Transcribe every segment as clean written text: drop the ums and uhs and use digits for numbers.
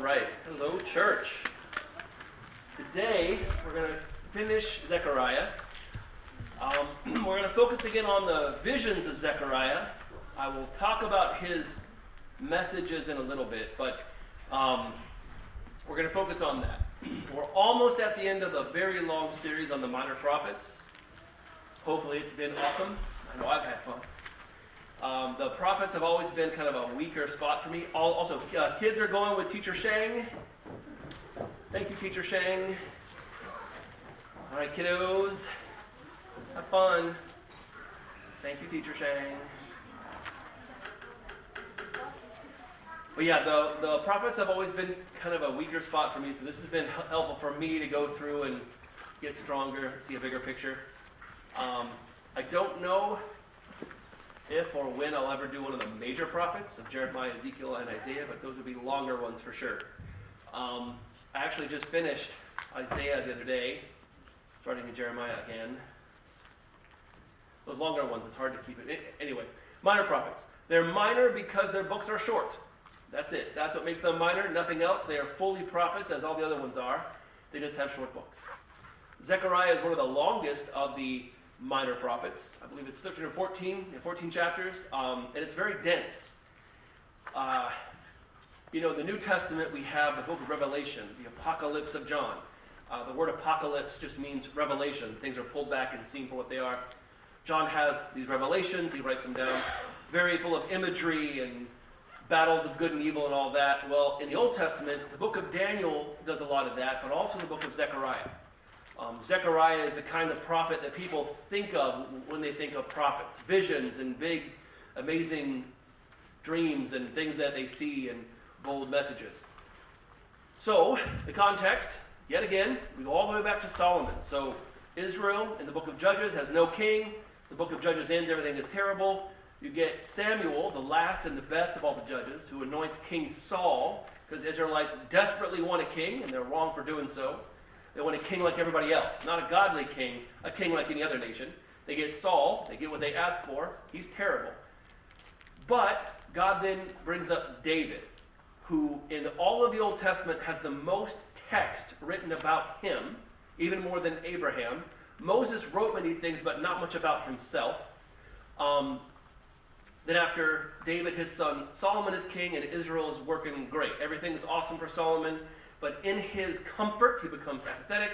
right. Hello, church. Today, we're going to finish ZeChaRiah. We're going to focus again on the visions of ZeChaRiah. I will talk about his messages in a little bit, but we're going to focus on that. We're almost at the end of the very long series on the minor prophets. Hopefully it's been awesome. I know I've had fun. The prophets have always been kind of a weaker spot for me. Also, kids are going with Teacher Shang. Thank you, Teacher Shang. All right, kiddos. Have fun. Thank you, Teacher Shang. But yeah, the prophets have always been kind of a weaker spot for me, so this has been helpful for me to go through and get stronger, see a bigger picture. I don't know if or when I'll ever do one of the major prophets of Jeremiah, Ezekiel, and Isaiah, but those would be longer ones for sure. I actually just finished Isaiah the other day, starting in Jeremiah again. Those longer ones, it's hard to keep it. Anyway, minor prophets. They're minor because their books are short. That's it. That's what makes them minor, nothing else. They are fully prophets, as all the other ones are. They just have short books. ZeChaRiah is one of the longest of the minor prophets. I believe it's 13 or 14 chapters, and it's very dense. In the New Testament, we have the book of Revelation, the Apocalypse of John. The word apocalypse just means revelation. Things are pulled back and seen for what they are. John has these revelations. He writes them down, very full of imagery and battles of good and evil and all that. Well, in the Old Testament, the book of Daniel does a lot of that, but also the book of ZeChaRiah. ZeChaRiah is the kind of prophet that people think of when they think of prophets. Visions and big, amazing dreams and things that they see and bold messages. So, the context, yet again, we go all the way back to Solomon. So, Israel in the book of Judges has no king. The book of Judges ends, everything is terrible. You get Samuel, the last and the best of all the judges, who anoints King Saul, because Israelites desperately want a king, and they're wrong for doing so. They want a king like everybody else, not a godly king, a king like any other nation. They get Saul, they get what they ask for. He's terrible. But God then brings up David, who in all of the Old Testament has the most text written about him, even more than Abraham. Moses wrote many things, but not much about himself. Then after David, his son Solomon is king, and Israel is working great. Everything's awesome for Solomon. But in his comfort, he becomes apathetic.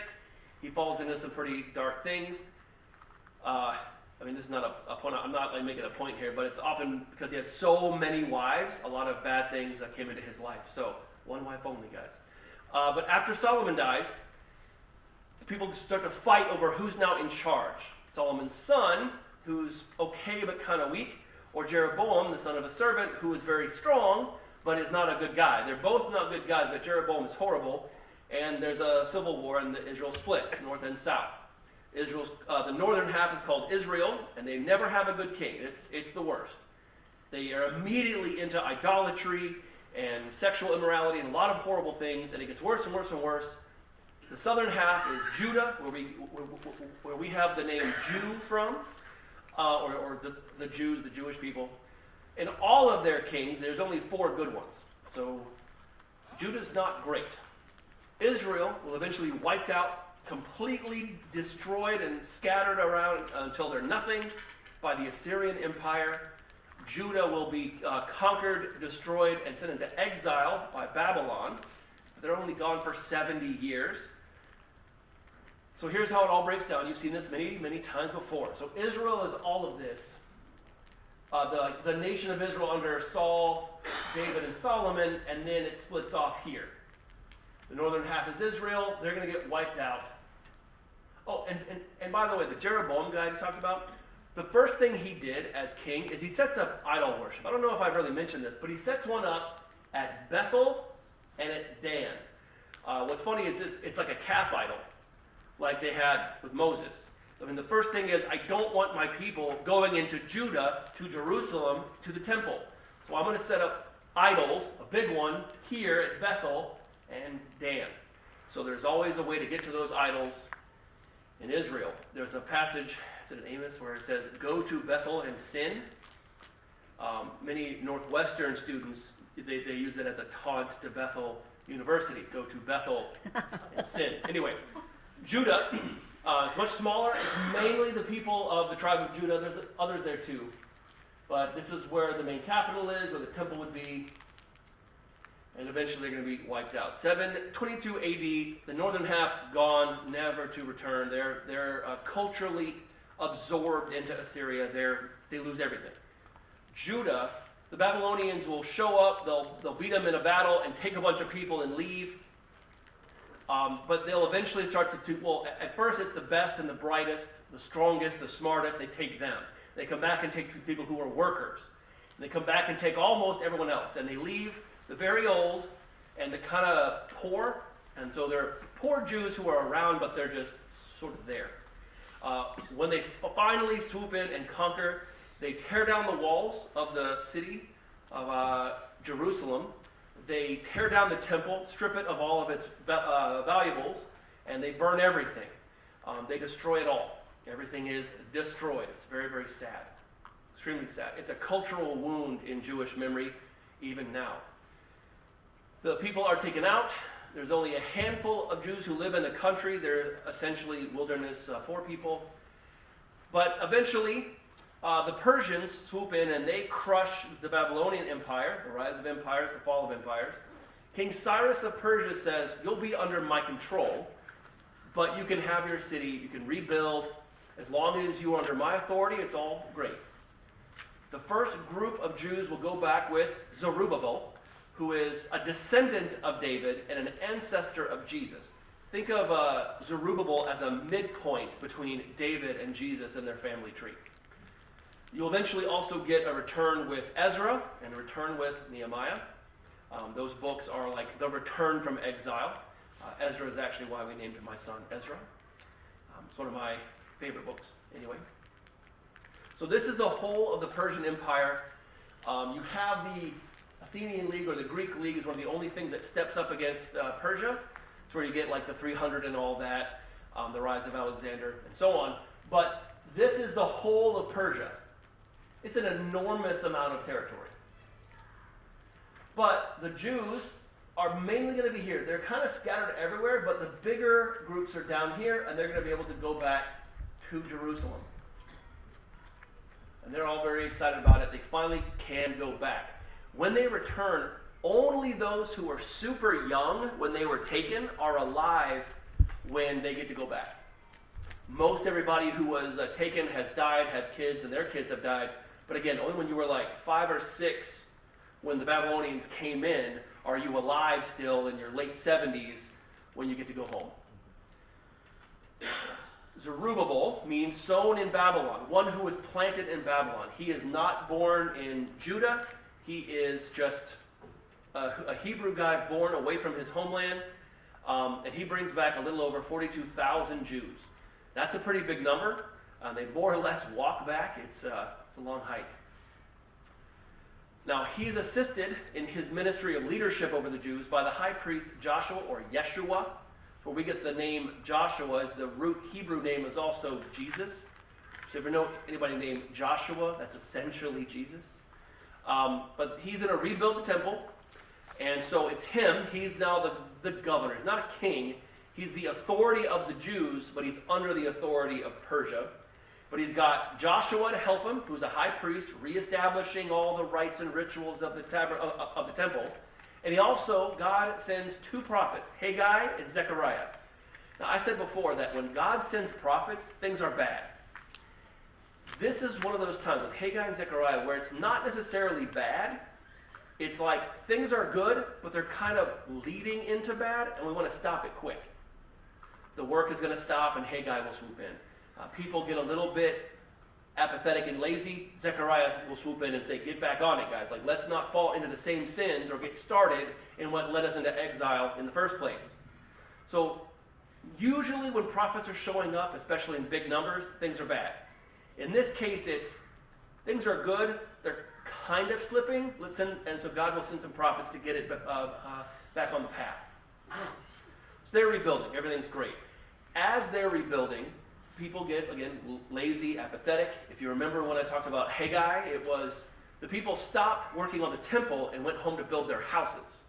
He falls into some pretty dark things. This is not a point. I'm not making a point here, but it's often because he has so many wives, a lot of bad things came into his life. So, one wife only, guys. But after Solomon dies, people start to fight over who's now in charge. Solomon's son, who's okay but kind of weak, or Jeroboam, the son of a servant, who is very strong, but is not a good guy. They're both not good guys, but Jeroboam is horrible, and there's a civil war, and Israel splits, north and south. The northern half is called Israel, and they never have a good king. It's the worst. They are immediately into idolatry and sexual immorality and a lot of horrible things, and it gets worse and worse and worse. The southern half is Judah, where we have the name Jew from, or the Jews, the Jewish people. In all of their kings, there's only 4 good ones. So Judah's not great. Israel will eventually be wiped out, completely destroyed and scattered around until they're nothing by the Assyrian Empire. Judah will be conquered, destroyed, and sent into exile by Babylon. They're only gone for 70 years. So here's how it all breaks down. You've seen this many, many times before. So Israel is all of this. The nation of Israel under Saul, David, and Solomon, and then it splits off here. The northern half is Israel. They're going to get wiped out. Oh, and by the way, the Jeroboam guy I talked about, the first thing he did as king is he sets up idol worship. I don't know if I've really mentioned this, but he sets one up at Bethel and at Dan. What's funny is it's like a calf idol, like they had with Moses. The first thing is, I don't want my people going into Judah, to Jerusalem, to the temple. So I'm going to set up idols, a big one, here at Bethel and Dan. So there's always a way to get to those idols in Israel. There's a passage, is it in Amos, where it says, go to Bethel and sin. Many Northwestern students they use it as a taunt to Bethel University. Go to Bethel and sin. Anyway, Judah is much smaller. It's mainly the people of the tribe of Judah. There's others there too. But this is where the main capital is, where the temple would be. And eventually they're going to be wiped out. 722 AD, the northern half gone, never to return. They're culturally absorbed into Assyria. They lose everything. Judah, the Babylonians will show up, they'll beat them in a battle and take a bunch of people and leave. But they'll eventually start well, at first it's the best and the brightest, the strongest, the smartest, they take them. They come back and take people who are workers. And they come back and take almost everyone else. And they leave the very old and the kind of poor. And so they're poor Jews who are around, but they're just sort of there. When they finally swoop in and conquer, they tear down the walls of the city of Jerusalem. They tear down the temple, strip it of all of its valuables, and they burn everything. They destroy it all. Everything is destroyed. It's very, very sad. Extremely sad. It's a cultural wound in Jewish memory even now. The people are taken out. There's only a handful of Jews who live in the country. They're essentially wilderness poor people. But eventually, the Persians swoop in and they crush the Babylonian Empire, the rise of empires, the fall of empires. King Cyrus of Persia says, you'll be under my control, but you can have your city, you can rebuild. As long as you are under my authority, it's all great. The first group of Jews will go back with Zerubbabel, who is a descendant of David and an ancestor of Jesus. Think of Zerubbabel as a midpoint between David and Jesus in their family tree. You'll eventually also get a return with Ezra and a return with Nehemiah. Those books are like the return from exile. Ezra is actually why we named my son Ezra. It's one of my favorite books, anyway. So this is the whole of the Persian Empire. You have the Athenian League, or the Greek League, is one of the only things that steps up against Persia. It's where you get like the 300 and all that, the rise of Alexander, and so on. But this is the whole of Persia. It's an enormous amount of territory. But the Jews are mainly going to be here. They're kind of scattered everywhere, but the bigger groups are down here, and they're going to be able to go back to Jerusalem. And they're all very excited about it. They finally can go back. When they return, only those who are super young when they were taken are alive when they get to go back. Most everybody who was taken has died, had kids, and their kids have died. But again, only when you were like 5 or 6 when the Babylonians came in are you alive still in your late 70s when you get to go home. Zerubbabel means sown in Babylon, one who was planted in Babylon. He is not born in Judah. He is just a Hebrew guy born away from his homeland, and he brings back a little over 42,000 Jews. That's a pretty big number. They more or less walk back. It's a long hike. Now, he's assisted in his ministry of leadership over the Jews by the high priest Joshua, or Yeshua, where we get the name Joshua, as the root Hebrew name is also Jesus. So if you know anybody named Joshua, that's essentially Jesus. But he's going to rebuild the temple, and so it's him. He's now the governor. He's not a king. He's the authority of the Jews, but he's under the authority of Persia. But he's got Joshua to help him, who's a high priest, reestablishing all the rites and rituals of the temple. And he also, God sends 2 prophets, Haggai and ZeChaRiah. Now, I said before that when God sends prophets, things are bad. This is one of those times with Haggai and ZeChaRiah where it's not necessarily bad. It's like things are good, but they're kind of leading into bad, and we want to stop it quick. The work is going to stop, and Haggai will swoop in. People get a little bit apathetic and lazy. ZeChaRiah will swoop in and say, get back on it, guys. Like, let's not fall into the same sins or get started in what led us into exile in the first place. So usually when prophets are showing up, especially in big numbers, things are bad. In this case, it's things are good. They're kind of slipping. And so God will send some prophets to get it back on the path. So they're rebuilding. Everything's great. As they're rebuilding, people get, again, lazy, apathetic. If you remember when I talked about Haggai, it was The people stopped working on the temple and went home to build their houses.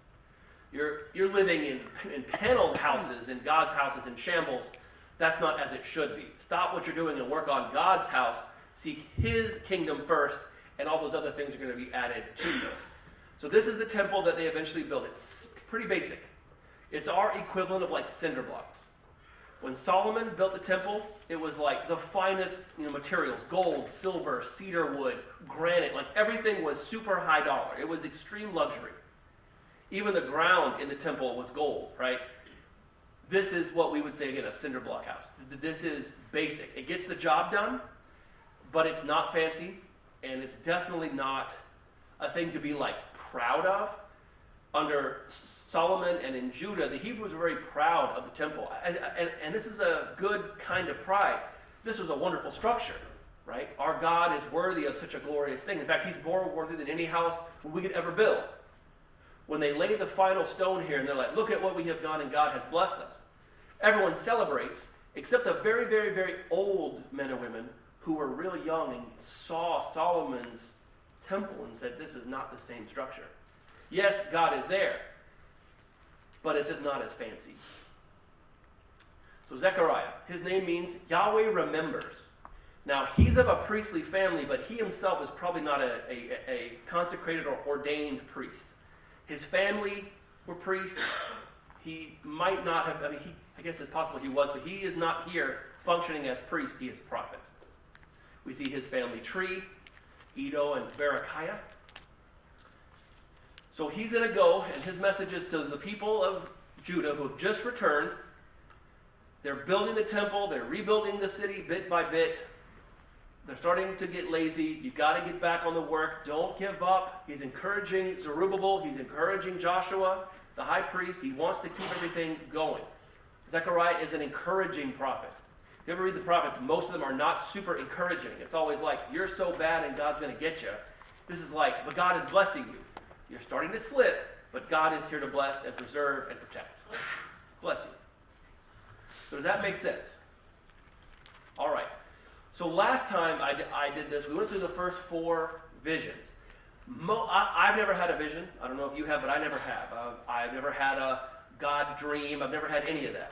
You're living in paneled houses, in God's houses, in shambles. That's not as it should be. Stop what you're doing and work on God's house. Seek his kingdom first, and all those other things are going to be added to you. So this is the temple that they eventually built. It's pretty basic. It's our equivalent of like cinder blocks. When Solomon built the temple, it was like the finest materials: gold, silver, cedar wood, granite. Like everything was super high dollar. It was extreme luxury. Even the ground in the temple was gold, right? This is what we would say, again, a cinder block house. This is basic. It gets the job done, but it's not fancy, and it's definitely not a thing to be like proud of. Under Solomon and in Judah, the Hebrews were very proud of the temple. And this is a good kind of pride. This was a wonderful structure, right? Our God is worthy of such a glorious thing. In fact, he's more worthy than any house we could ever build. When they lay the final stone here and they're like, look at what we have done and God has blessed us, everyone celebrates, except the very, very, very old men and women who were really young and saw Solomon's temple and said, this is not the same structure. Yes, God is there, but it's just not as fancy. So ZeChaRiah, his name means Yahweh remembers. Now, he's of a priestly family, but he himself is probably not a consecrated or ordained priest. His family were priests. He might not have, I guess it's possible he was, but he is not here functioning as priest. He is prophet. We see his family tree, Edo and Berechiah. So he's going to go, and his message is to the people of Judah who have just returned. They're building the temple. They're rebuilding the city bit by bit. They're starting to get lazy. You've got to get back on the work. Don't give up. He's encouraging Zerubbabel. He's encouraging Joshua, the high priest. He wants to keep everything going. ZeChaRiah is an encouraging prophet. If you ever read the prophets, most of them are not super encouraging. It's always like, you're so bad and God's going to get you. This is like, but God is blessing you. You're starting to slip, but God is here to bless and preserve and protect. Bless you. So does that make sense? All right. So last time I did this, we went through the first 4 visions. I've never had a vision. I don't know if you have, but I never have. I've never had a God dream. I've never had any of that.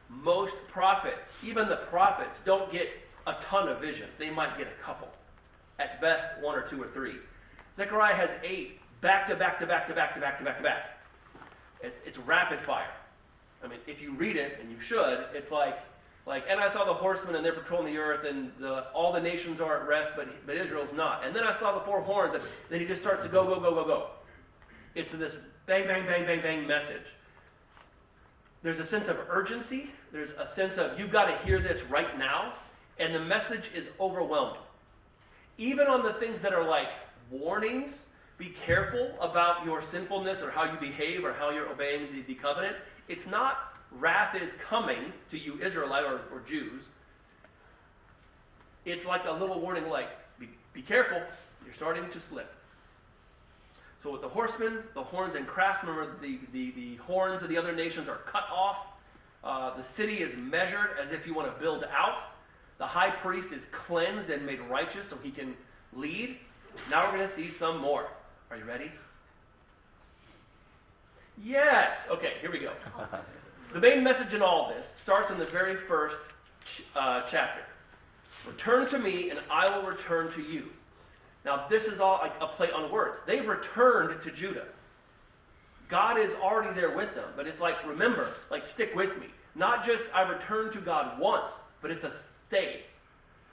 Most prophets, even the prophets, don't get a ton of visions. They might get a couple. At best, 1 or 2 or 3. ZeChaRiah has 8 back to back to back to back to back to back to back. It's rapid fire. I mean, if you read it, and you should, it's like, and I saw the horsemen and they're patrolling the earth, and all the nations are at rest, but Israel's not. And then I saw the 4 horns, and then he just starts to go, go, go, go, go. It's this bang, bang, bang, bang, bang message. There's a sense of urgency. There's a sense of, you've got to hear this right now. And the message is overwhelming. Even on the things that are like warnings, be careful about your sinfulness or how you behave or how you're obeying the covenant. It's not wrath is coming to you, Israelite or Jews. It's like a little warning, like, be careful, you're starting to slip. So with the horsemen, the horns and craftsmen, the horns of the other nations are cut off. The city is measured as if you want to build out. The high priest is cleansed and made righteous so he can lead. Now we're going to see some more. Are you ready? Yes! Okay, here we go. The main message in all this starts in the very first chapter. Return to me, and I will return to you. Now, this is all like a play on words. They've returned to Judah. God is already there with them, but it's like, remember, like, stick with me. Not just I returned to God once, but it's a stay.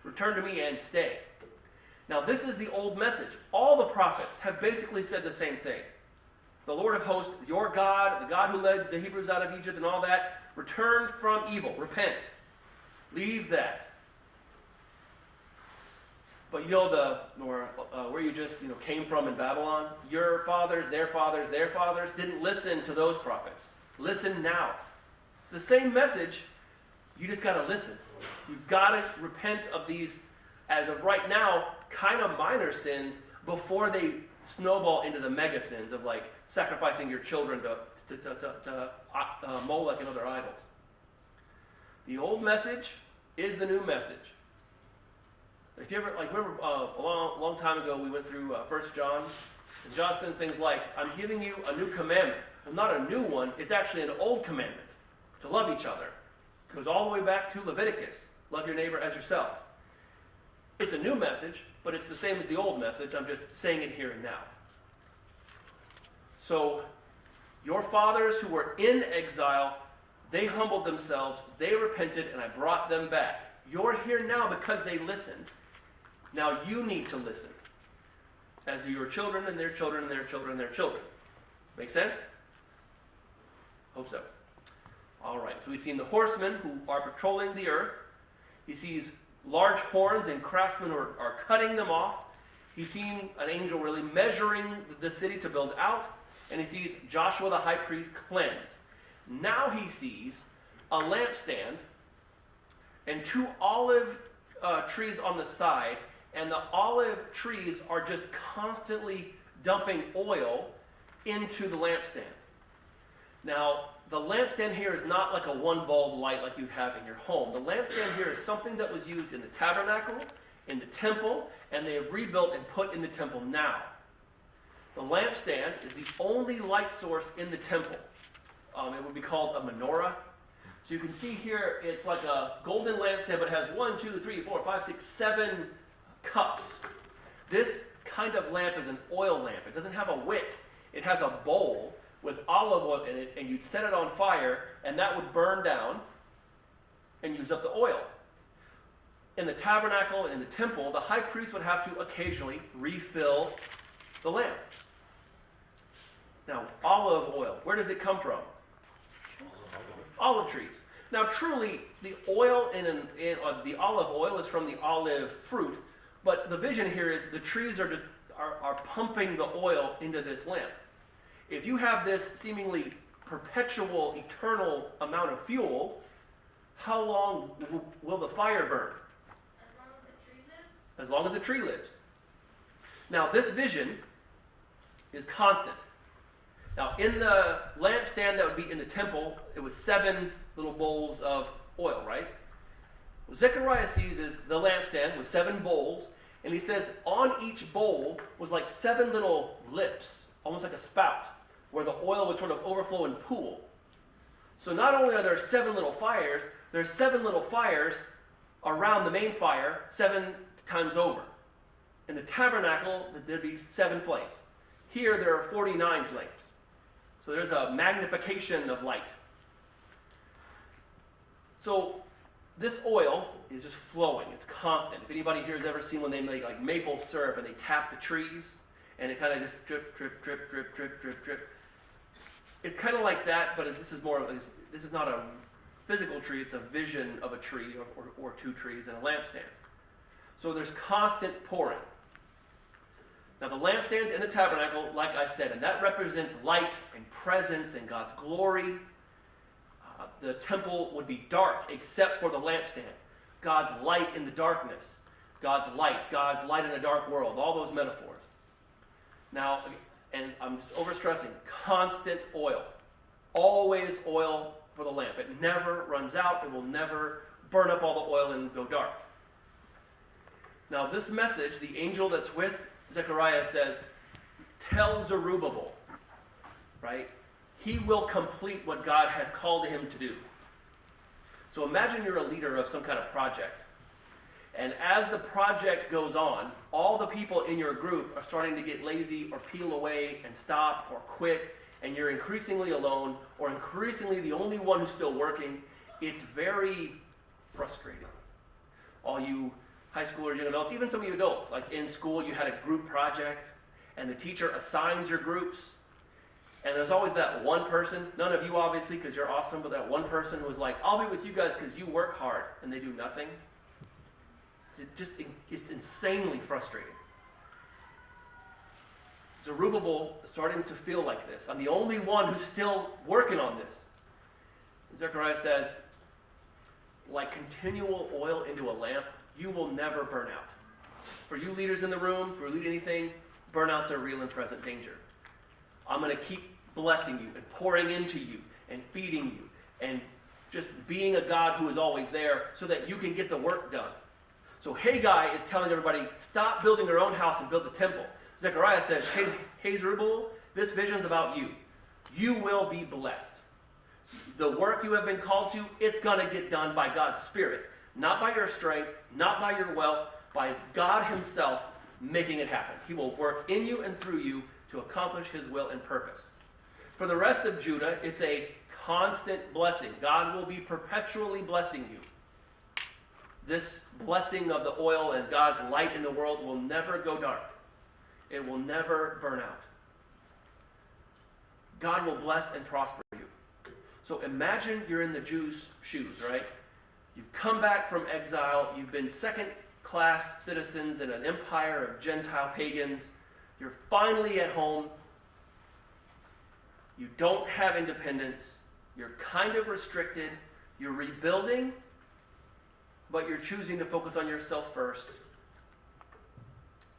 Return to me and stay. Now, this is the old message. All the prophets have basically said the same thing. The Lord of hosts, your God, the God who led the Hebrews out of Egypt and all that, return from evil, repent. Leave that. But you know where you just came from in Babylon? Your fathers, their fathers, their fathers didn't listen to those prophets. Listen now. It's the same message. You just got to listen. You've got to repent of these, as of right now, kind of minor sins before they snowball into the mega sins of like sacrificing your children to Molech and other idols. The old message is the new message. If you ever, remember a long time ago we went through 1 John, and John says things like, I'm giving you a new commandment. Well, not a new one, it's actually an old commandment, to love each other. It goes all the way back to Leviticus, love your neighbor as yourself. It's a new message, but it's the same as the old message, I'm just saying it here and now. So, your fathers who were in exile, they humbled themselves, they repented, and I brought them back. You're here now because they listened. Now you need to listen. As do your children and their children and their children and their children. Make sense? Hope so. All right, so we've seen the horsemen who are patrolling the earth. He sees large horns and craftsmen are cutting them off. He's seen an angel really measuring the city to build out. And he sees Joshua the high priest cleansed. Now he sees a lampstand and 2 olive trees on the side, and the olive trees are just constantly dumping oil into the lampstand. Now, the lampstand here is not like a one bulb light like you have in your home. The lampstand here is something that was used in the tabernacle, in the temple, and they have rebuilt and put in the temple now. The lampstand is the only light source in the temple. It would be called a menorah. So you can see here, it's like a golden lampstand, but it has 1, 2, 3, 4, 5, 6, 7 cups. This kind of lamp is an oil lamp. It doesn't have a wick. It has a bowl with olive oil in it, and you'd set it on fire, and that would burn down and use up the oil. In the tabernacle and in the temple, the high priest would have to occasionally refill the lamp. Now, olive oil, where does it come from? Olive trees. Now, truly, the oil the olive oil is from the olive fruit, but the vision here is the trees are pumping the oil into this lamp. If you have this seemingly perpetual, eternal amount of fuel, how long will the fire burn? As long as the tree lives? As long as the tree lives. Now, this vision is constant. Now, in the lampstand that would be in the temple, it was 7 little bowls of oil, right? What ZeChaRiah sees is the lampstand with 7 bowls, and he says on each bowl was like 7 little lips, almost like a spout, where the oil would sort of overflow and pool. So not only are there 7 little fires, there's 7 little fires around the main fire 7 times over. In the tabernacle, there'd be 7 flames. Here, there are 49 flames. So there's a magnification of light. So this oil is just flowing. It's constant. If anybody here has ever seen when they make like maple syrup and they tap the trees, and it kind of just drip, drip, drip, drip, drip, drip, drip. It's kind of like that, but this is not a physical tree. It's a vision of a tree or 2 trees and a lampstand. So there's constant pouring. Now the lampstands in the tabernacle, like I said, and that represents light and presence and God's glory. The temple would be dark except for the lampstand. God's light in the darkness. God's light in a dark world. All those metaphors. Now, and I'm just overstressing, constant oil. Always oil for the lamp. It never runs out. It will never burn up all the oil and go dark. Now this message, the angel that's with ZeChaRiah says, tell Zerubbabel, right? He will complete what God has called him to do. So imagine you're a leader of some kind of project. And as the project goes on, all the people in your group are starting to get lazy or peel away and stop or quit, and you're increasingly alone or increasingly the only one who's still working. It's very frustrating. All you high school or young adults, even some of you adults, like in school you had a group project and the teacher assigns your groups, and there's always that one person, none of you obviously because you're awesome, but that one person who was like, I'll be with you guys because you work hard, and they do nothing. It's insanely frustrating. Zerubbabel is starting to feel like this. I'm the only one who's still working on this. And ZeChaRiah says, like continual oil into a lamp, you will never burn out. For you leaders in the room, for lead anything, burnouts are real and present danger. I'm going to keep blessing you and pouring into you and feeding you and just being a God who is always there so that you can get the work done. So Haggai is telling everybody, stop building your own house and build the temple. ZeChaRiah says, hey Zerubbabel, this vision's about you. You will be blessed. The work you have been called to, it's going to get done by God's Spirit. Not by your strength, not by your wealth, by God himself making it happen. He will work in you and through you to accomplish his will and purpose. For the rest of Judah, it's a constant blessing. God will be perpetually blessing you. This blessing of the oil and God's light in the world will never go dark. It will never burn out. God will bless and prosper you. So imagine you're in the Jews' shoes, right? You've come back from exile. You've been second-class citizens in an empire of Gentile pagans. You're finally at home. You don't have independence. You're kind of restricted. You're rebuilding, but you're choosing to focus on yourself first.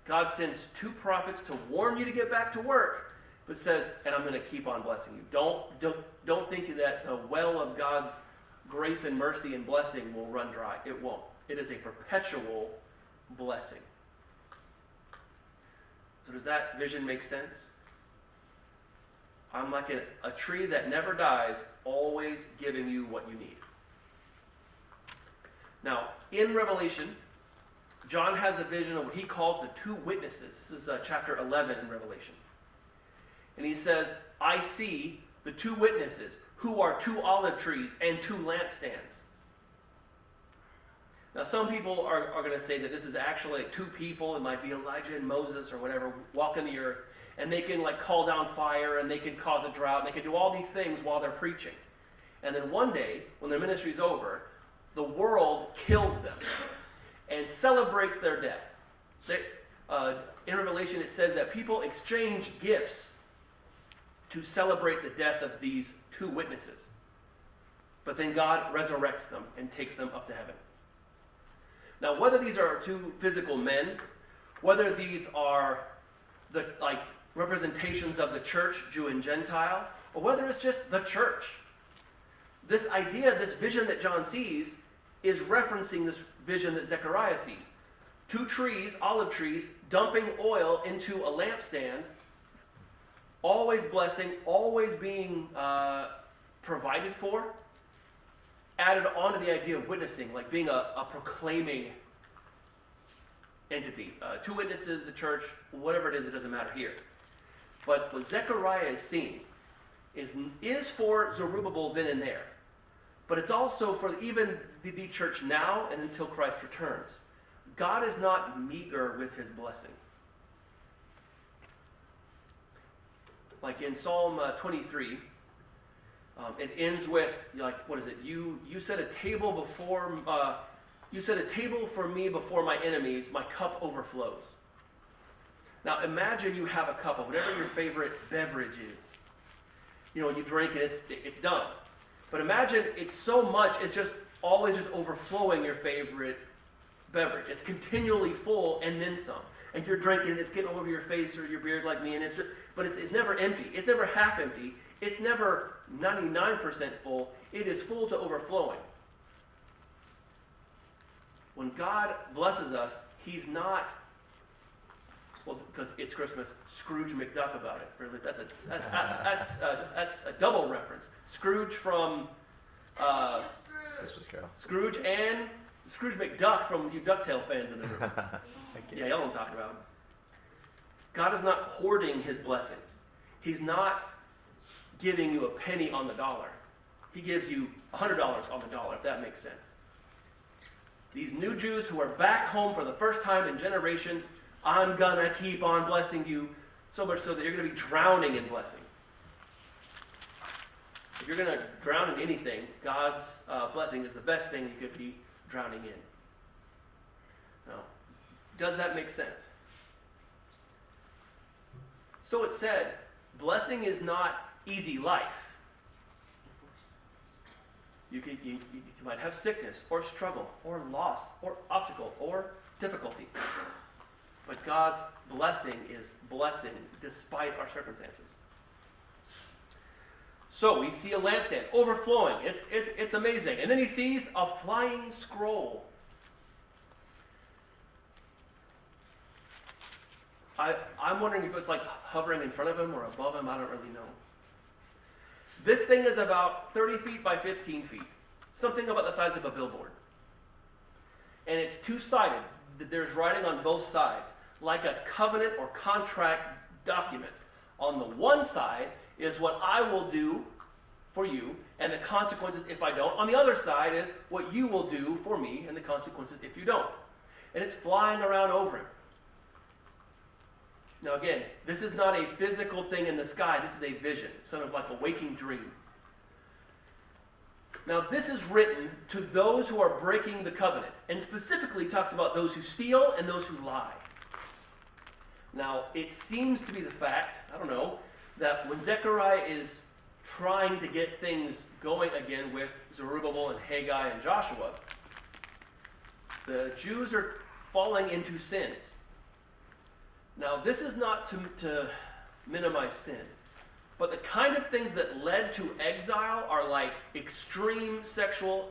God sends 2 prophets to warn you to get back to work, but says, and I'm going to keep on blessing you. Don't think that the well of God's grace and mercy and blessing will run dry. It won't. It is a perpetual blessing. So does that vision make sense? I'm like a tree that never dies, always giving you what you need. Now, in Revelation, John has a vision of what he calls the 2 witnesses. This is chapter 11 in Revelation. And he says, I see the 2 witnesses, who are 2 olive trees and 2 lampstands. Now, some people are going to say that this is actually 2 people. It might be Elijah and Moses or whatever, walking the earth. And they can call down fire, and they can cause a drought, and they can do all these things while they're preaching. And then one day, when their ministry's over, the world kills them and celebrates their death. In Revelation, it says that people exchange gifts to celebrate the death of these 2 witnesses. But then God resurrects them and takes them up to heaven. Now, whether these are 2 physical men, whether these are the representations of the church, Jew and Gentile, or whether it's just the church, this idea, this vision that John sees, is referencing this vision that ZeChaRiah sees. 2 trees, olive trees, dumping oil into a lampstand, always blessing, always being provided for, added on to the idea of witnessing, like being a proclaiming entity. 2 witnesses, the church, whatever it doesn't matter here. But what ZeChaRiah is seeing is for Zerubbabel then and there. But it's also for even the church now and until Christ returns. God is not meager with his blessing. Like in Psalm 23, it ends with, what is it? You set a table before, you set a table for me before my enemies. My cup overflows. Now imagine you have a cup of whatever your favorite beverage is. You drink it, it's done. But imagine it's so much, it's just always just overflowing your favorite beverage. It's continually full and then some. And you're drinking, it's getting all over your face or your beard like me, and but it's never empty. It's never half empty. It's never 99% full. It is full to overflowing. When God blesses us, he's not, because it's Christmas, Scrooge McDuck about it. Really, that's a double reference. Scrooge from Scrooge and Scrooge McDuck from you DuckTale fans in the room. Yeah, y'all know what I'm talking about. God is not hoarding his blessings. He's not giving you a penny on the dollar. He gives you $100 on the dollar, if that makes sense. These new Jews who are back home for the first time in generations, I'm gonna keep on blessing you, so much so that you're gonna be drowning in blessing. If you're gonna drown in anything, God's blessing is the best thing you could be drowning in. Now, does that make sense? So it said, blessing is not easy life. You might have sickness or struggle or loss or obstacle or difficulty. But God's blessing is blessing despite our circumstances. So we see a lampstand overflowing. It's amazing. And then he sees a flying scroll. I'm wondering if it's like hovering in front of him or above him. I don't really know. This thing is about 30 feet by 15 feet. Something about the size of a billboard. And it's two-sided. There's writing on both sides, like a covenant or contract document. On the one side is what I will do for you, and the consequences if I don't. On the other side is what you will do for me, and the consequences if you don't. And it's flying around over him. Now again, this is not a physical thing in the sky. This is a vision, sort of like a waking dream. Now this is written to those who are breaking the covenant, and specifically talks about those who steal and those who lie. Now it seems to be the fact, I don't know, that when ZeChaRiah is trying to get things going again with Zerubbabel and Haggai and Joshua, the Jews are falling into sins. Now, this is not to minimize sin, but the kind of things that led to exile are like extreme sexual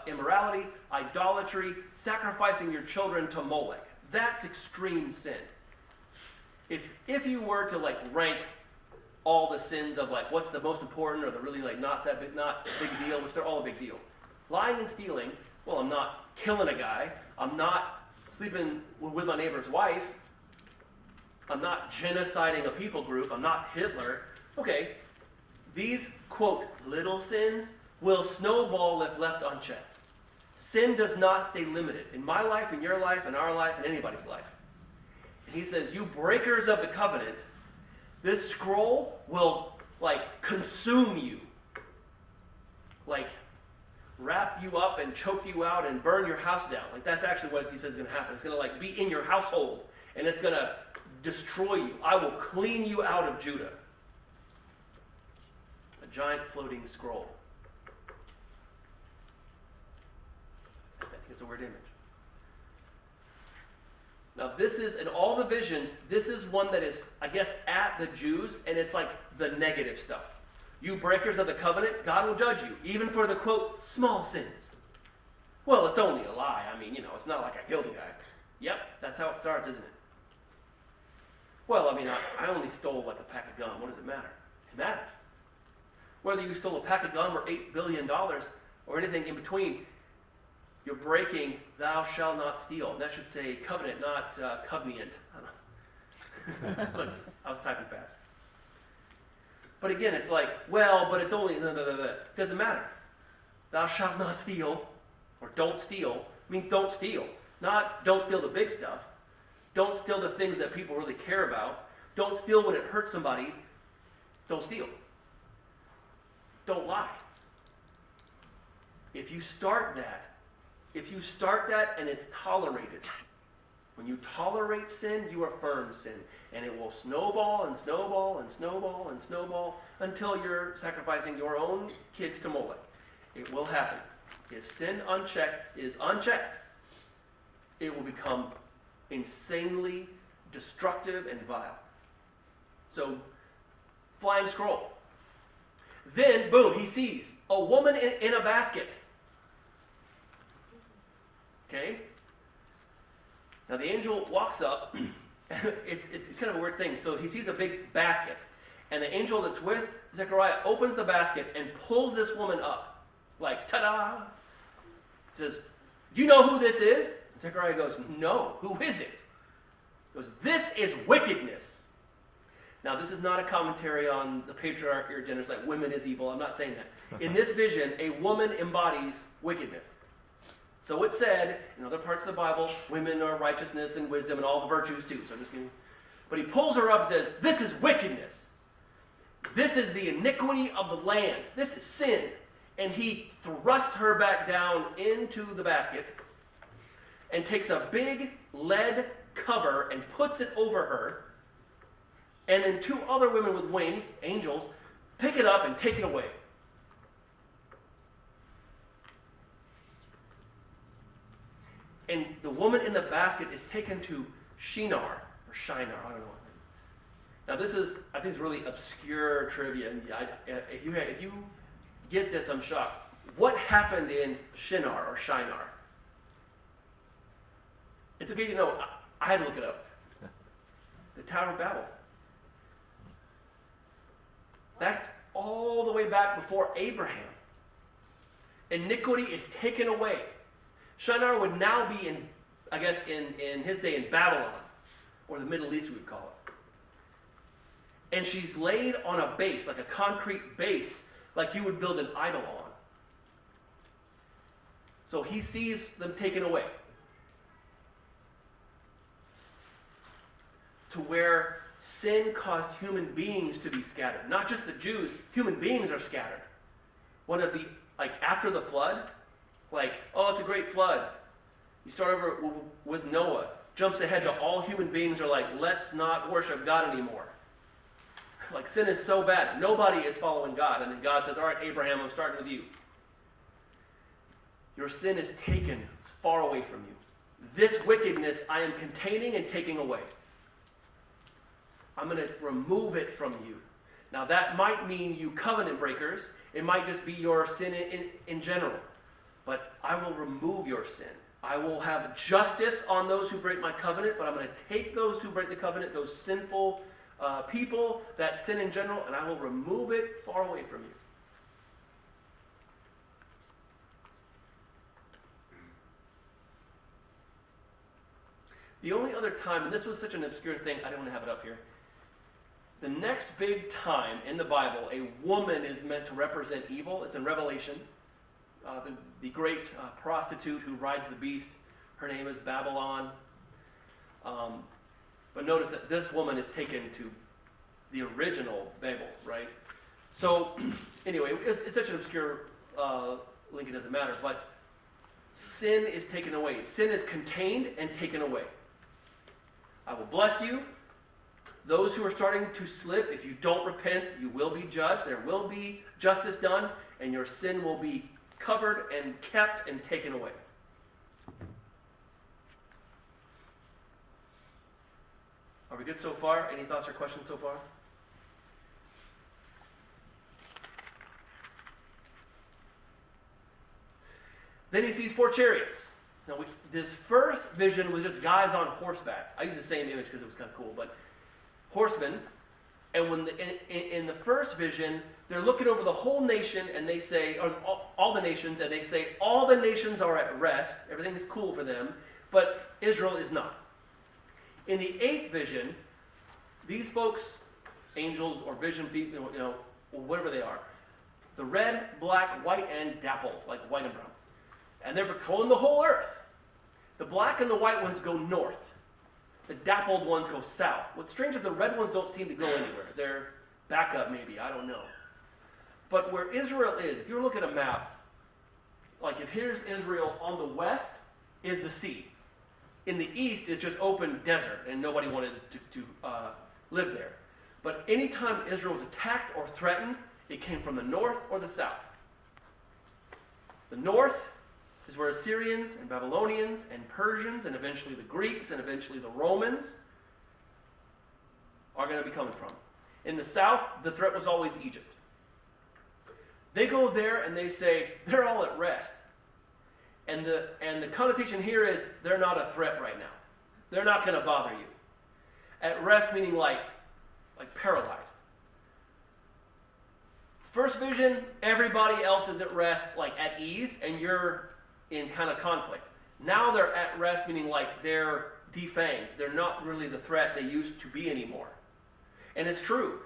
immorality, idolatry, sacrificing your children to Molech. That's extreme sin. If you were to like rank all the sins of like what's the most important or the really like not a big deal, which they're all a big deal. Lying and stealing, well, I'm not killing a guy. I'm not sleeping with my neighbor's wife. I'm not genociding a people group. I'm not Hitler. Okay, these, quote, little sins will snowball if left unchecked. Sin does not stay limited. In my life, in your life, in our life, in anybody's life. And he says, you breakers of the covenant, this scroll will, like, consume you. Like, wrap you up and choke you out and burn your house down. Like, that's actually what he says is going to happen. It's going to, like, be in your household, and it's going to destroy you. I will clean you out of Judah. A giant floating scroll. I think it's a weird image. Now this is, in all the visions, this is one that is, I guess, at the Jews, and it's like the negative stuff. You breakers of the covenant, God will judge you, even for the, quote, small sins. Well, it's only a lie. I mean, it's not like I killed a guy. Yep, that's how it starts, isn't it? Well, I mean, I only stole like a pack of gum. What does it matter? It matters. Whether you stole a pack of gum or $8 billion or anything in between, you're breaking thou shalt not steal. And that should say covenant, not covenant. I don't know. Look, I was typing fast. But again, it's like, well, but it's only, doesn't matter. Thou shalt not steal, or don't steal, means don't steal. Not don't steal the big stuff. Don't steal the things that people really care about. Don't steal when it hurts somebody. Don't steal. Don't lie. If you start that and it's tolerated, when you tolerate sin, you affirm sin. And it will snowball and snowball and snowball and snowball until you're sacrificing your own kids to Molech. It will happen. If sin unchecked is unchecked, it will become insanely destructive and vile. So, flying scroll. Then, boom, he sees a woman in a basket. Okay? Now the angel walks up. It's kind of a weird thing. So he sees a big basket. And the angel that's with ZeChaRiah opens the basket and pulls this woman up. Like, ta-da! Says, do you know who this is? ZeChaRiah goes, no, who is it? He goes, this is wickedness. Now, this is not a commentary on the patriarchy or gender. It's like women is evil. I'm not saying that. In this vision, a woman embodies wickedness. So it said, in other parts of the Bible, women are righteousness and wisdom and all the virtues too. So I'm just kidding. But he pulls her up and says, this is wickedness. This is the iniquity of the land. This is sin. And he thrusts her back down into the basket and takes a big lead cover and puts it over her. And then two other women with wings, angels, pick it up and take it away. And the woman in the basket is taken to Shinar, or Shinar, I don't know. Now this is, I think, it's really obscure trivia. And if you get this, I'm shocked. What happened in Shinar or Shinar? It's okay to know. I had to look it up. The Tower of Babel. That's all the way back before Abraham. Iniquity is taken away. Shinar would now be in his day in Babylon, or the Middle East we would call it. And she's laid on a base, like a concrete base, like you would build an idol on. So he sees them taken away. To where sin caused human beings to be scattered. Not just the Jews, human beings are scattered. One of the, after the flood, it's a great flood. You start over with Noah, jumps ahead to all human beings are like, let's not worship God anymore. Sin is so bad, nobody is following God. And then God says, all right, Abraham, I'm starting with you. Your sin is taken far away from you. This wickedness I am containing and taking away. I'm going to remove it from you. Now that might mean you covenant breakers. It might just be your sin in general. But I will remove your sin. I will have justice on those who break my covenant, but I'm going to take those who break the covenant, those sinful people that sin in general, and I will remove it far away from you. The only other time, and this was such an obscure thing, I don't want to have it up here. The next big time in the Bible, a woman is meant to represent evil. It's in Revelation. The great prostitute who rides the beast, her name is Babylon. But notice that this woman is taken to the original Babel, right? So, anyway, it's such an obscure link, it doesn't matter. But sin is taken away. Sin is contained and taken away. I will bless you. Those who are starting to slip, if you don't repent, you will be judged. There will be justice done, and your sin will be covered and kept and taken away. Are we good so far? Any thoughts or questions so far? Then he sees 4 chariots. Now, this first vision was just guys on horseback. I use the same image because it was kind of cool, but horsemen. And when in the first vision, they're looking over the whole nation, and they say, or all the nations, and they say, all the nations are at rest. Everything is cool for them, but Israel is not. In the 8th vision, these folks, angels or vision people, whatever they are, the red, black, white, and dappled, like white and brown. And they're patrolling the whole earth. The black and the white ones go north. The dappled ones go south. What's strange is the red ones don't seem to go anywhere. They're back up maybe, I don't know. But where Israel is, if you look at a map, if here's Israel on the west is the sea. In the east is just open desert, and nobody wanted to live there. But anytime Israel was attacked or threatened, it came from the north or the south. The north is where Assyrians and Babylonians and Persians and eventually the Greeks and eventually the Romans are going to be coming from. In the south, the threat was always Egypt. They go there and they say, they're all at rest. And the connotation here is, they're not a threat right now. They're not going to bother you. At rest meaning like paralyzed. First vision, everybody else is at rest, at ease, and you're in kind of conflict. Now they're at rest, meaning they're defanged. They're not really the threat they used to be anymore. And it's true.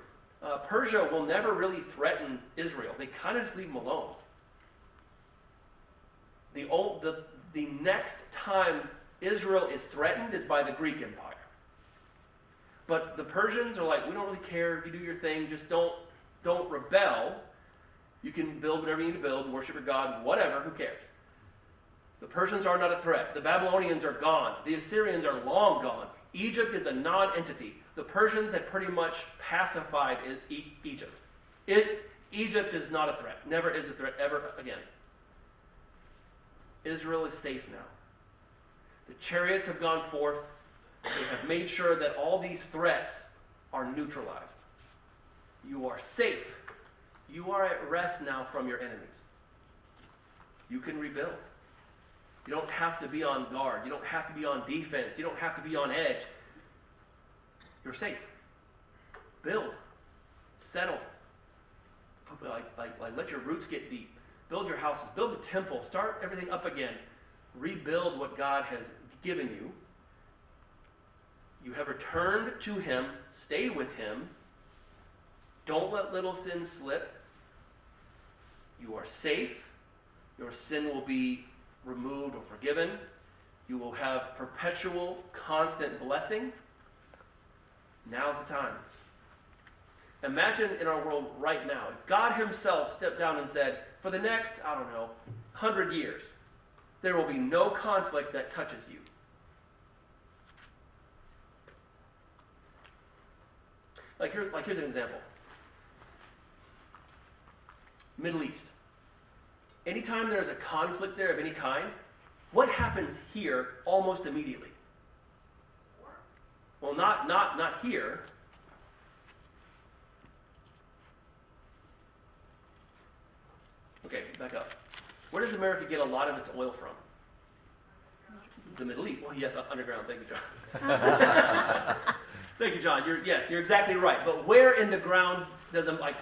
Persia will never really threaten Israel. They kind of just leave them alone. The next time Israel is threatened is by the Greek Empire. But the Persians are we don't really care. You do your thing. Just don't rebel. You can build whatever you need to build, worship your God, whatever. Who cares? The Persians are not a threat. The Babylonians are gone. The Assyrians are long gone. Egypt is a non-entity. The Persians had pretty much pacified Egypt. Egypt is not a threat. Never is a threat ever again. Israel is safe now. The chariots have gone forth. They have made sure that all these threats are neutralized. You are safe. You are at rest now from your enemies. You can rebuild. You don't have to be on guard. You don't have to be on defense. You don't have to be on edge. You're safe. Build. Settle. Like let your roots get deep. Build your houses. Build the temple. Start everything up again. Rebuild what God has given you. You have returned to him. Stay with him. Don't let little sins slip. You are safe. Your sin will be removed or forgiven. You will have perpetual, constant blessing. Now's the time. Imagine in our world right now, if God himself stepped down and said, for the next, 100 years, there will be no conflict that touches you. Here's an example. Middle East. Anytime there's a conflict there of any kind, what happens here almost immediately? Well, not here. Okay, back up. Where does America get a lot of its oil from? The Middle East. Well, yes, underground. Thank you, John. Thank you, John. You're exactly right. But where in the ground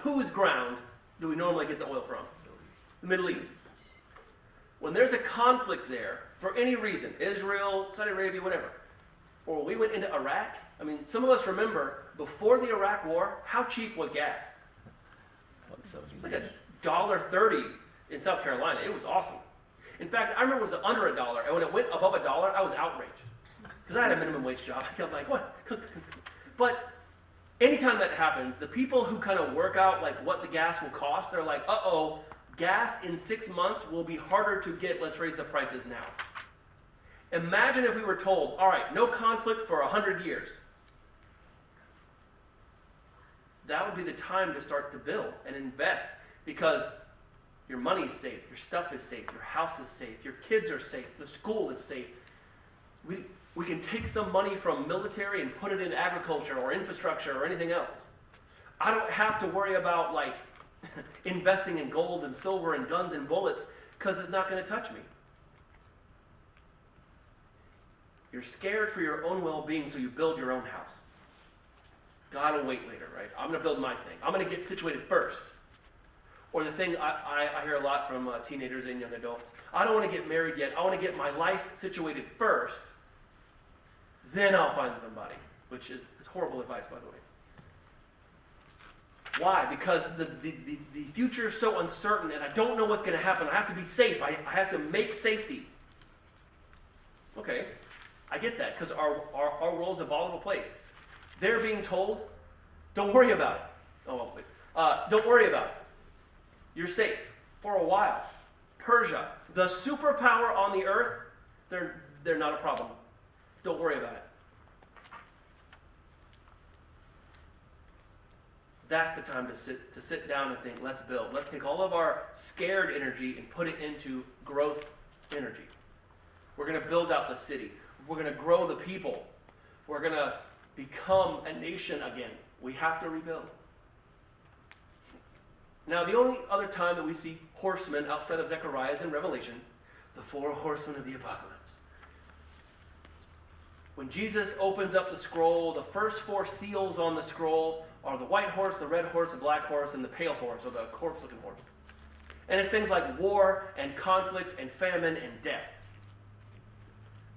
whose ground do we normally get the oil from? The Middle East. When there's a conflict there, for any reason, Israel, Saudi Arabia, whatever, or we went into Iraq, some of us remember, before the Iraq War, how cheap was gas? It was like $1.30 in South Carolina. It was awesome. In fact, I remember it was under $1, and when it went above $1, I was outraged. Because I had a minimum wage job. I'm like, what? But anytime that happens, the people who kind of work out what the gas will cost, they're like, uh-oh, gas in 6 months will be harder to get. Let's raise the prices now. Imagine if we were told, all right, no conflict for 100 years. That would be the time to start to build and invest, because your money is safe, your stuff is safe, your house is safe, your kids are safe, the school is safe. We can take some money from military and put it in agriculture or infrastructure or anything else. I don't have to worry about investing in gold and silver and guns and bullets, because it's not going to touch me. You're scared for your own well-being, so you build your own house. God will wait later, right? I'm going to build my thing. I'm going to get situated first. Or the thing I hear a lot from teenagers and young adults, I don't want to get married yet. I want to get my life situated first. Then I'll find somebody, which is horrible advice, by the way. Why? Because the future is so uncertain, and I don't know what's going to happen. I have to be safe. I have to make safety. Okay, I get that, because our world's a volatile place. They're being told, don't worry about it. Oh, well, wait. Don't worry about it. You're safe for a while. Persia, the superpower on the earth, they're not a problem. Don't worry about it. That's the time to sit down and think, let's build. Let's take all of our scared energy and put it into growth energy. We're going to build out the city. We're going to grow the people. We're going to become a nation again. We have to rebuild. Now, the only other time that we see horsemen outside of ZeChaRiah is in Revelation, the 4 horsemen of the apocalypse. When Jesus opens up the scroll, the first 4 seals on the scroll are the white horse, the red horse, the black horse, and the pale horse, or the corpse-looking horse. And it's things like war and conflict and famine and death.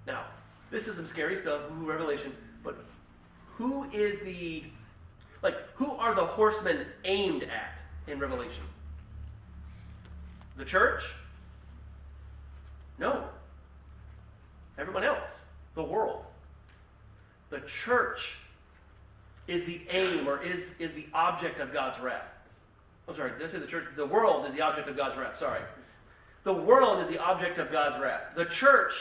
Now, this is some scary stuff, Revelation, but who are the horsemen aimed at in Revelation? The church? No. Everyone else. The world. The church is the aim, or is the object of God's wrath. I'm sorry, did I say the church? The world is the object of God's wrath, sorry. The world is the object of God's wrath. The church,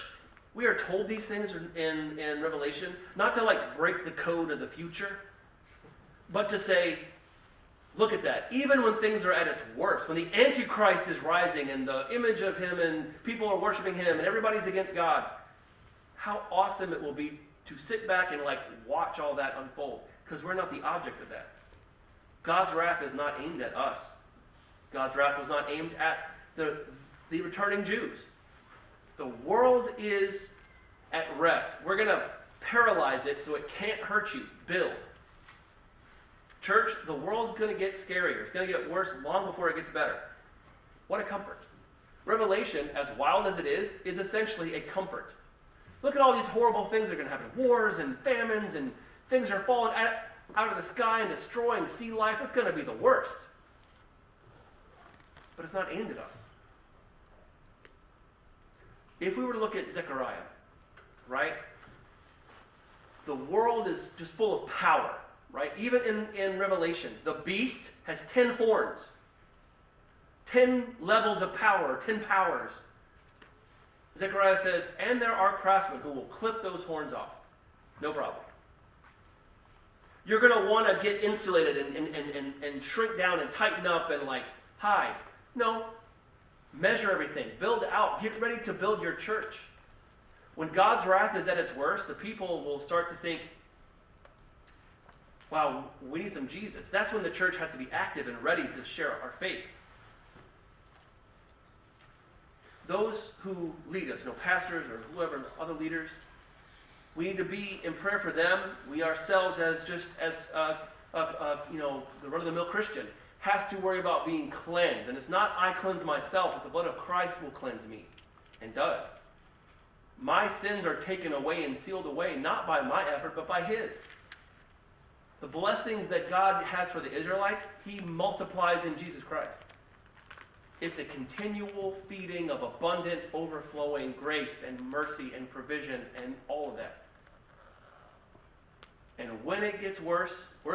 we are told these things in Revelation, not to break the code of the future, but to say, look at that. Even when things are at its worst, when the Antichrist is rising and the image of him and people are worshiping him and everybody's against God, how awesome it will be to sit back and watch all that unfold, because we're not the object of that. God's wrath is not aimed at us. God's wrath was not aimed at the returning Jews. The world is at rest. We're going to paralyze it so it can't hurt you. Build. Church, the world's going to get scarier. It's going to get worse long before it gets better. What a comfort. Revelation, as wild as it is essentially a comfort. Look at all these horrible things that are going to happen. Wars and famines and things are falling out of the sky and destroying sea life. It's going to be the worst. But it's not aimed at us. If we were to look at ZeChaRiah, right? The world is just full of power, right? Even in Revelation, the beast has 10 horns. 10 levels of power, 10 powers. ZeChaRiah says, and there are craftsmen who will clip those horns off. No problem. You're going to want to get insulated and shrink down and tighten up and like hide. No. Measure everything. Build out. Get ready to build your church. When God's wrath is at its worst, the people will start to think, wow, we need some Jesus. That's when the church has to be active and ready to share our faith. Those who lead us, pastors or whoever, other leaders, we need to be in prayer for them. We ourselves, as the run-of-the-mill Christian, has to worry about being cleansed. And it's not I cleanse myself, it's the blood of Christ will cleanse me, and does. My sins are taken away and sealed away, not by my effort, but by His. The blessings that God has for the Israelites, He multiplies in Jesus Christ. It's a continual feeding of abundant, overflowing grace and mercy and provision and all of that. And when it gets worse, we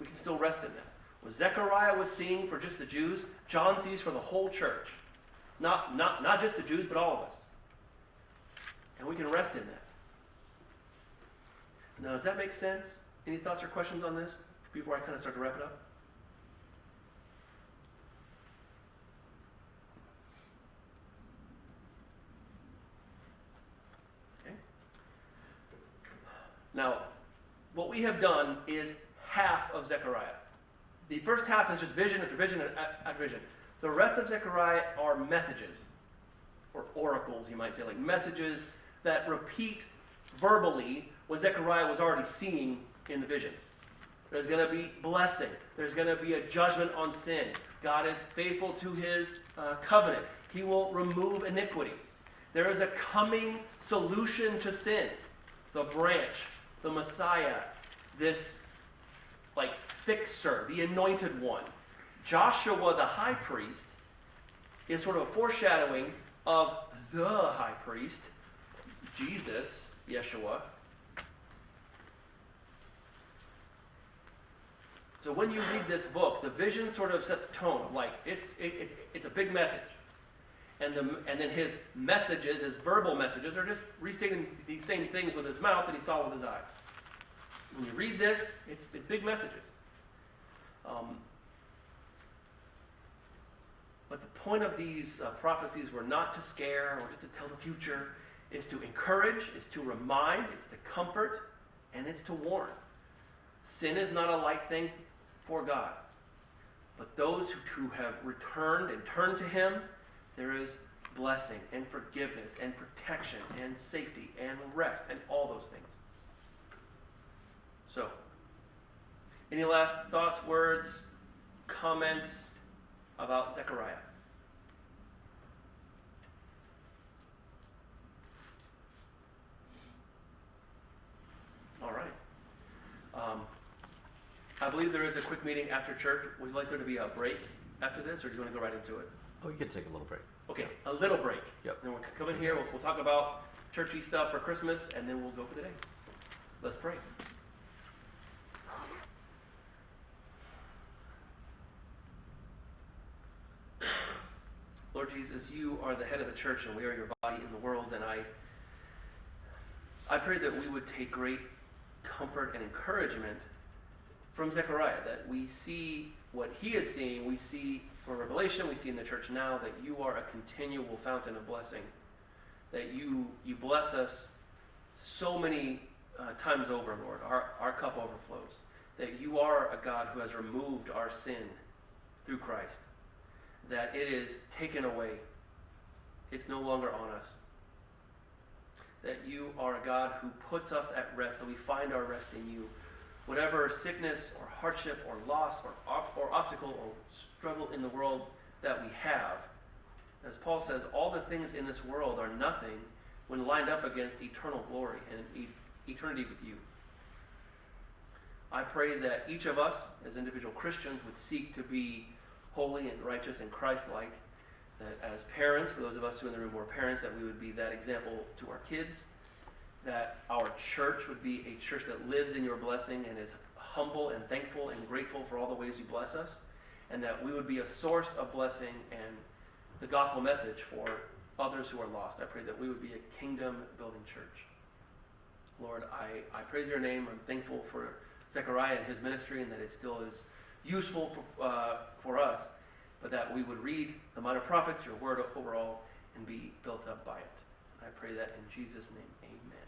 can still rest in that. What ZeChaRiah was seeing for just the Jews, John sees for the whole church. Not just the Jews, but all of us. And we can rest in that. Now, does that make sense? Any thoughts or questions on this before I kind of start to wrap it up? Okay. Now, what we have done is half of ZeChaRiah. The first half is just vision after vision after vision. The rest of ZeChaRiah are messages, or oracles, you might say, like messages that repeat verbally what ZeChaRiah was already seeing in the visions. There's going to be blessing. There's going to be a judgment on sin. God is faithful to His covenant. He will remove iniquity. There is a coming solution to sin. The branch, the Messiah, this fixer, the anointed one. Joshua, the high priest, is sort of a foreshadowing of the high priest, Jesus, Yeshua. So when you read this book, the vision sort of set the tone of it's a big message. And then his messages, his verbal messages, are just restating these same things with his mouth that he saw with his eyes. When you read this, it's big messages. But the point of these prophecies were not to scare or just to tell the future. It's to encourage, it's to remind, it's to comfort, and it's to warn. Sin is not a light thing for God. But those who have returned and turned to Him, there is blessing and forgiveness and protection and safety and rest and all those things. So, any last thoughts, words, comments about ZeChaRiah? All right. I believe there is a quick meeting after church. Would you like there to be a break after this, or do you want to go right into it? Oh, you can take a little break. Okay, a little break. Yep. Then we'll come in here, we'll talk about churchy stuff for Christmas, and then we'll go for the day. Let's pray. Lord Jesus, you are the head of the church, and we are your body in the world, and I pray that we would take great comfort and encouragement from ZeChaRiah, that we see what he is seeing, we see for Revelation, we see in the church now, that you are a continual fountain of blessing, that you bless us so many times over, Lord. Our cup overflows, that you are a God who has removed our sin through Christ, that it is taken away. It's no longer on us. That you are a God who puts us at rest, that we find our rest in you. whatever sickness or hardship or loss or obstacle or struggle in the world that we have, as Paul says, all the things in this world are nothing when lined up against eternal glory and eternity with you. I pray that each of us as individual Christians would seek to be holy and righteous and Christ-like, that as parents, for those of us who in the room who are parents, that we would be that example to our kids, that our church would be a church that lives in your blessing and is humble and thankful and grateful for all the ways you bless us, and that we would be a source of blessing and the gospel message for others who are lost. I pray that we would be a kingdom-building church. Lord, I praise your name. I'm thankful for ZeChaRiah and his ministry, and that it still is useful for us, but that we would read the minor prophets, your word overall, and be built up by it. I pray that in Jesus' name, amen.